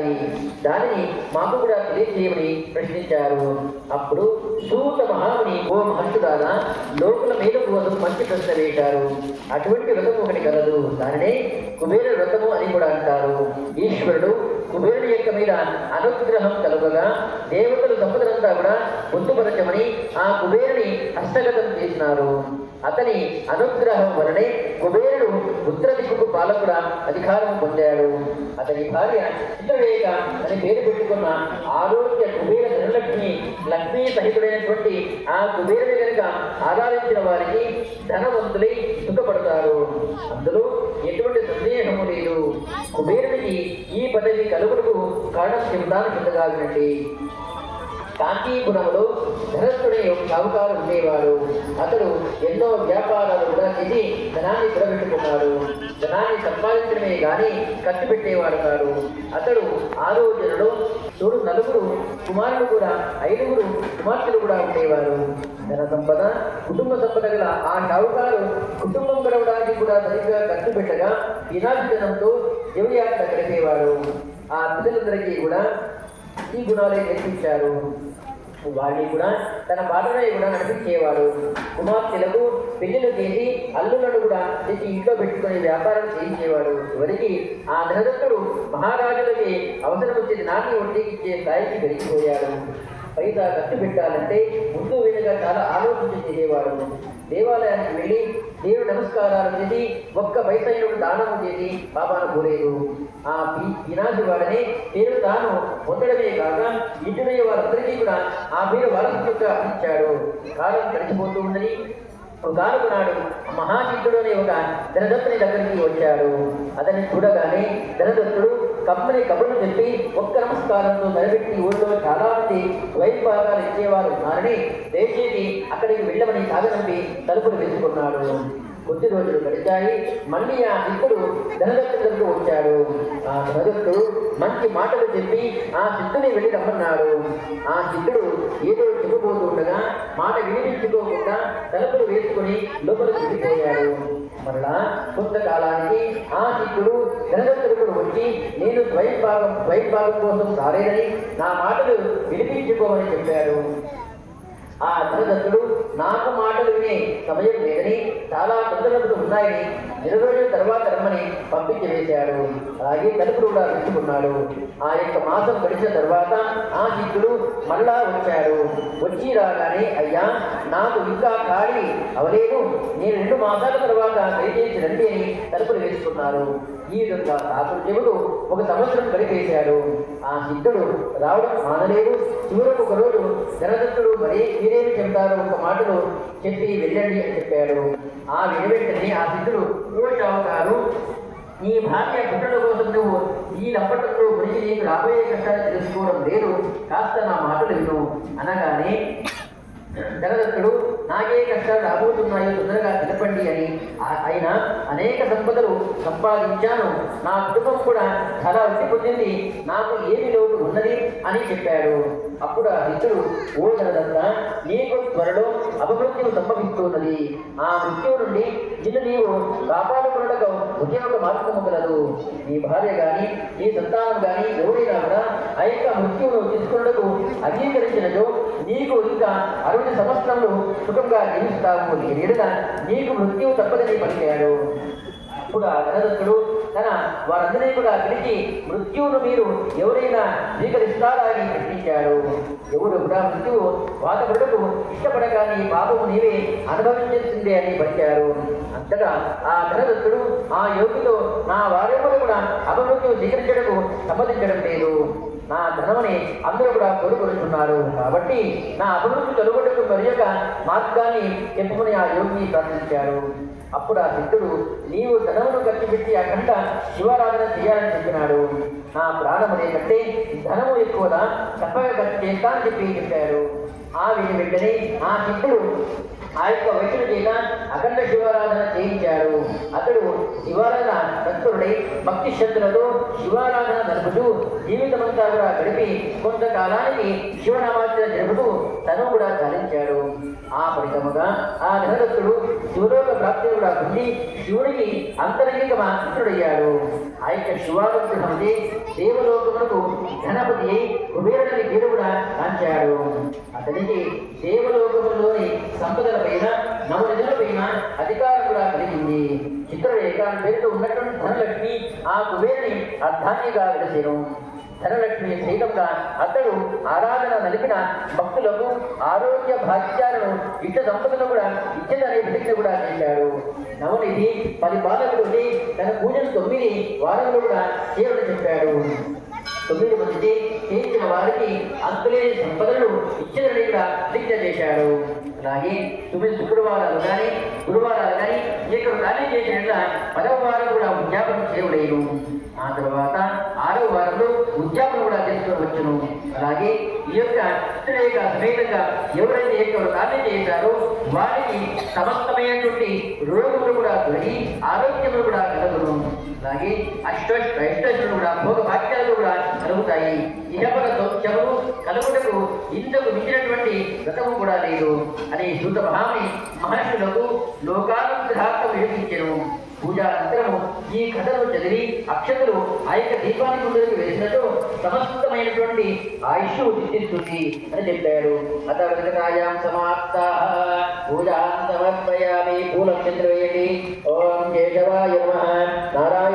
చేయాలి, దానిని మాకు కూడా తెలియజేయమని ప్రశ్నించారు. అప్పుడు సూత మహాముని, ఓ మహర్షులారా, లోకుల మీద కోసం మంచి ప్రశ్న వేశారు. అటువంటి వ్రతము ఒకటి కలదు, దానినే కుబేర వ్రతము అని కూడా అంటారు. ఈశ్వరుడు కుబేరుని యొక్క మీద అనుగ్రహం కలుగగా దేవతలు సంపదలంతా కూడా పొందుపరచమని ఆ కుబేరుని హస్తగతం చేసినారు. అతని అనుగ్రహం వలనే కుబేరుడు ఉత్తర దిక్కుకు పాలకుడ అధికారం పొందాడు. అతని భార్య చిత్రలేఖ అని పేరు పెట్టుకున్న ఆరోగ్య కుబేర ధనలక్ష్మి, లక్ష్మీ సహితుడైనటువంటి ఆ కుబేరుని కనుక ఆరాధించిన వారికి ధనవంతులై సుఖపడతారు. అందులో ఎటువంటి సందేహము లేదు. కుబేరునికి ఈ పదవి కలుగుటకు కారణం చెబుతాను, కిందగా వినండి. కాంచీపురంలో ధనస్థుడే ఒక సాహుకారు ఉండేవాడు. అతడు ఎన్నో వ్యాపారాలు కూడా చేసి ధనాన్ని కూడబెట్టుకున్నాడు. ధనాన్ని సంపాదించడమే గాని ఖర్చు పెట్టేవాడు కాదు. అతడు ఆ రోజులలో తోడు 4 కుమారులు కూడా 5 కుమార్తెలు కూడా ఉండేవారు. ధన సంపద, కుటుంబ సంపద గల ఆ షావుకారు కుటుంబం గడవడానికి కూడా సరిగ్గా ఖర్చు పెట్టగా వినాశనంతో జీవయాత్ర గడిపేవాడు. ఆ పిల్లలందరికీ కూడా ఈ గుణాలే నేర్పించారు. వాడిని కూడా తన బాటనే కూడా నడిపించేవాడు. కుమార్తెలకు పెళ్లిళ్ళు చేసి అల్లులను కూడా తెచ్చి ఇంట్లో పెట్టుకుని వ్యాపారం చేయించేవాడు. చివరికి ఆ ధనదత్తుడు మహారాజులకి అవసరం వచ్చేది నాటి వడ్డీకి ఇచ్చే స్థాయికి పెరిగిపోయాడు. పైసా ఖర్చు పెట్టాలంటే ముందు వెనుక చాలా ఆలోచించి చేసేవాడు. దేవాలయానికి వెళ్ళి దేవుడు నమస్కారాలు చేసి ఒక్క పైసైన దానము చేసి పాపాను కోరేదు. ఆ వినాశి వాడని పేరు తాను పొందడమే కాక ఇంటినయ్యే వారందరికీ కూడా ఆ పేరు వారసత్వంగా ఇచ్చాడు. కాలం గడిచిపోతూ ఉన్నది. ఒకనొక నాడు మహాసిద్ధుడు అనే ఒక ధనదత్తుని దగ్గరికి వచ్చాడు. అతన్ని చూడగానే ధనదత్తుడు కమ్మని కబుర్లు చెప్పి ఒక్క నమస్కారంతో నిలబెట్టి ఊళ్ళో చాలా మంది వైభాగాలు ఇచ్చేవారు ఉన్నారని దయచేసి అక్కడికి వెళ్ళమని సాగనంపి తలుపులు వేసుకున్నాడు. కొద్ది రోజులు గడిచాయి. మళ్ళీ ఆ సిద్ధుడు ధనదత్తుడి దగ్గరకు వచ్చాడు. ఆ ధనదత్తుడు మంచి మాటలు చెప్పి ఆ సిద్ధుని వెళ్ళి రమ్మన్నాడు. ఆ సిద్ధుడు ఏదో చెప్పుకోతూ ఉండగా మాట వినిపించుకోకుండా తలుపులు వేసుకుని లోపలికి వెళ్ళిపోయాడు. మరలా కొంతకాలానికి ఆ సిద్ధుడు ధనదత్తుడు వచ్చి, నేను స్వయంభాగం కోసం రాలేదని నా మాటలు వినిపించుకోమని చెప్పాడు. ఆ ధనదత్తుడు నాకు మాటలు వినే సమయం లేదని, చాలా తొందరలు ఉన్నాయని 20 రోజుల తర్వాత రమ్మని పంపించి వేశాడు. అలాగే తలుపులు కూడా పెట్టుకున్నాడు. ఆ యొక్క మాసం గడిచిన తర్వాత ఆ సిద్ధుడు మళ్ళా వచ్చాడు. వచ్చి రాగానే, అయ్యా నాకు ఇంకా ఖాళీ అవలేదు, నేను 2 మాసాల తర్వాత దయచేసి రండి అని తలుపులు వేసుకున్నారు. ఈ విధంగా తాకుడు చెబుతూ 1 సంవత్సరం గడిపేశాడు. ఆ సిద్ధుడు రావడం మానలేదు. చివరకు ఒక రోజు ధనదత్తుడు మరి మీరేమి చెప్తారు, ఒక మాటలు చెప్పి వెళ్ళండి అని చెప్పాడు. ఆ వెంటనే ఆ సిద్ధుడు, ఓ షావుకారు, నీ భార్య పుట్టల కోసం నువ్వు ఈ లప్పటంలో గురించి నీకు రాబోయే కష్టాలు తెలుసుకోవడం లేదు, కాస్త నా మాటలు విను అనగానే ధనదత్తుడు, నాకే కష్టాలు రాబోతున్నాయో తొందరగా తెలపండి అని. అయినా అనేక సంపదలు సంపాదించాను, నా కుటుంబం కూడా చాలా వృద్ధి పొందింది, నాకు ఏమి లోటు ఉన్నది అని చెప్పాడు. అప్పుడు ఆ మిత్రుడు, ఓ ధనదత్త, నీకు త్వరలో అపమృత్యువు సంభవిస్తున్నది. ఆ మృత్యువు నుండి నిన్ను నీవు కాపాడుకున్నట్టుగా ఒకే ఒక మార్గము కలదు. నీ భార్య గాని నీ సంతానం గాని ఎవరైనా కూడా ఆ యొక్క మృత్యువును తీసుకున్నకు అంగీకరించినదో నీకు ఇంకా 60 సంవత్సరములు సుఖంగా జీవిస్తావు. నేరుగా నీకు మృత్యువు తప్పదని పలికాడు. ఇప్పుడు ఆ ధనదత్తుడు తన వారందరినీ కూడా పిలిచి, మృత్యువును మీరు ఎవరైనా స్వీకరిస్తారా అని ప్రశ్నించాడు. ఎవరు కూడా మృత్యువు వాతపడుటకు ఇష్టపడక నీ పాపము నీవే అనుభవించాల్సిందే అని పలికారు. అంతటా ఆ ధనదత్తుడు ఆ యోగితో, నా వారెవరు కూడా అపమృత్యువు స్వీకరించడకు సమ్మతించడం లేదు, నా ధనమని అందరూ కూడా కోరుకుంటున్నారు, కాబట్టి నా అభివృద్ధి తొలగొట్టుకు మరి యొక్క మార్గాన్ని చెప్పుకుని ఆ యోగిని ప్రార్థించాడు. అప్పుడు ఆ సిద్ధుడు, నీవు ధనమును ఖర్చు పెట్టి అఖండ శివారాధన చేయాలని చెప్పినాడు. నా ప్రాణమునే కంటే ధనము ఎక్కువదా, తప్పగా ఖర్చు చేస్తా అని చెప్పాడు. ఆ వెంటనే ఆ సిద్ధుడు ఆ యొక్క వ్యక్తుల చేత అఖండ శివారాధన చేయించాడు. అతడు శివారాధన తత్పరుడై భక్తి శ్రద్ధలతో శివారాధన జరుపుతూ జీవితమంతా కూడా గడిపి కొంతకాలానికి శివనామార్చన జరుపుతూ తను కూడా చాలించాడు. ఆ ఫలితముగా ఆ ధనదత్తుడు శివలోక ప్రాప్తి కూడా పొంది శివుడికి అంతరంగిక మిత్రుడయ్యాడు. ఆ యొక్క శివానుగ్రహముది దేవలోకములకు ధనపతి అయి కుబేరుని పేరు కూడా కాంచాడు. అతనికి దేవలోకములోని సంపదల పైన నవనిధుల పైన అధికారం కూడా కలిగింది. చిత్రరేఖ పేరుతో ఉన్నటువంటి ధనలక్ష్మి ఆ కుబేరుని అర్ధాన్నిగా విడసేను. ధనలక్ష్మి సైతంగా అతడు ఆరాధన నలిపిన భక్తులకు ఆరోగ్య భాగ్యాలను ఇష్ట సంపదను కూడా ఇచ్చేదనే ప్రతిజ్ఞ కూడా చేశాడు. నవనిధి 10 బాలకులు తన పూజను 9 వారంలో కూడా చేయడం చెప్పాడు. 9 మంది చేయించిన వారికి అంతులేని సంపదలు ఇచ్చేదని కూడా ప్రతిజ్ఞ చేశాడు. అలాగే 9 శుక్రవారాలు కానీ గురువారాలు కానీ ఇక్కడ కార్యం చేసిన 10వ వారం కూడా ఉద్యాపనం చేయలేను. ఆ తర్వాత 6వ వారంలో ఉద్యాపన కూడా చేసుకోవచ్చును. అలాగే ఈ యొక్క చిత్రరేఖ సమేతంగా ఎవరైతే యొక్క కార్యం చేశారో వారికి సమస్తమైనటువంటి రోగములు కూడా తొలగి ఆరోగ్యములు కూడా కలుగును. అలాగే అష్టైశ్వర్యులు కూడా భోగ భాగ్యాలు కూడా కలుగుతాయి. ఇహపర సౌఖ్యములు కలుగుటకు ఇంతకు మించినటువంటి వ్రతము కూడా లేదు అని సూత మహర్షులకు లోకానుగ్రహార్థం విడిపించెను. పూజా అనంతరము ఈ కథను చదివి అక్షతలు ఆ యొక్క దీపాన్ని ముందుకు వేసినట్టు సమస్తమైనటువంటి ఆయుష్ సిద్ధిస్తుంది అని చెప్పాడు. అత వెంకటాయాం సమాప్త పూజా సమర్పయామి. పూలం చంద్ర వేయండి. ఓం కేశవాయ నమః. నారాయణ